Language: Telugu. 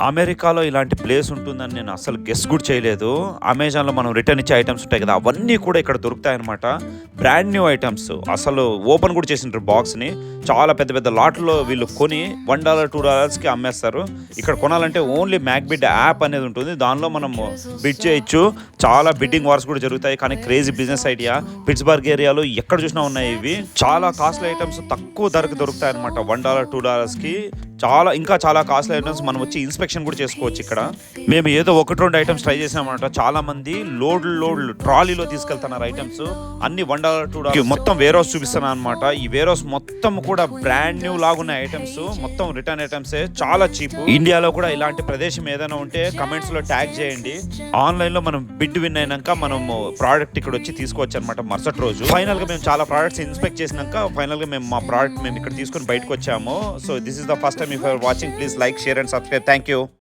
అమెరికాలో ఇలాంటి ప్లేస్ ఉంటుందని నేను అసలు గెస్ కూడా చేయలేదు. అమెజాన్‌లో మనం రిటర్న్ ఇచ్చే ఐటెమ్స్ ఉంటాయి కదా! అవన్నీ కూడా ఇక్కడ దొరుకుతాయన్నమాట. బ్రాండ్ న్యూ ఐటెమ్స్ అసలు ఓపెన్ కూడా చేసిండ్రు బాక్స్‌ని. చాలా పెద్ద పెద్ద లాట్‌లో వీళ్ళు కొని $1, $2కి అమ్మేస్తారు. ఇక్కడ కొనాలంటే ఓన్లీ మ్యాక్‌బిడ్ యాప్ అనేది ఉంటుంది. దానిలో మనం బిడ్ చేయొచ్చు. చాలా బిడ్డింగ్ వార్స్ కూడా జరుగుతాయి. కానీ క్రేజీ బిజినెస్ ఐడియా. పిట్స్బర్గ్ ఏరియాలో ఎక్కడ చూసినా ఉన్నాయి ఇవి. చాలా కాస్ట్లీ ఐటెమ్స్ తక్కువ ధరకు దొరుకుతాయన్నమాట. $1, $2కి ఇంకా చాలా కాస్ట్లీ ఐటమ్స్ మనం వచ్చి ఇన్స్పెక్షన్ కూడా చేసుకోవచ్చు ఇక్కడ. మేము ఏదో 1-2 ఐటమ్స్ ట్రై చేసామన్నమాట. చాలా మంది లోడ్లు ట్రాలీలో తీసుకెళ్తున్నారు ఐటమ్స్ అన్ని $1, $2 మొత్తం వేర్ హౌస్ చూపిస్తున్నాను అనమాట. ఈ వేర్ హౌస్ మొత్తం కూడా బ్రాండ్ న్యూ లాగున్న ఐటమ్స్, మొత్తం రిటర్న్ ఐటమ్స్ చాలా చీప్. ఇండియాలో కూడా ఇలాంటి ప్రదేశం ఏదైనా ఉంటే కమెంట్స్ లో ట్యాగ్ చేయండి. ఆన్లైన్ లో మనం బిడ్ విన్ అయినాక మనం ప్రోడక్ట్ ఇక్కడ వచ్చి తీసుకోవచ్చు అనమాట. మరుసటి రోజు ఫైనల్ గా మేము చాలా ప్రోడక్ట్స్ ఇన్స్పెక్ట్ చేసినాక ఫైనల్ గా మా ప్రోడక్ట్ మేము ఇక్కడ తీసుకొని బయటకు వచ్చాము. So this is the first time. If you are watching, please like, share and subscribe. Thank you.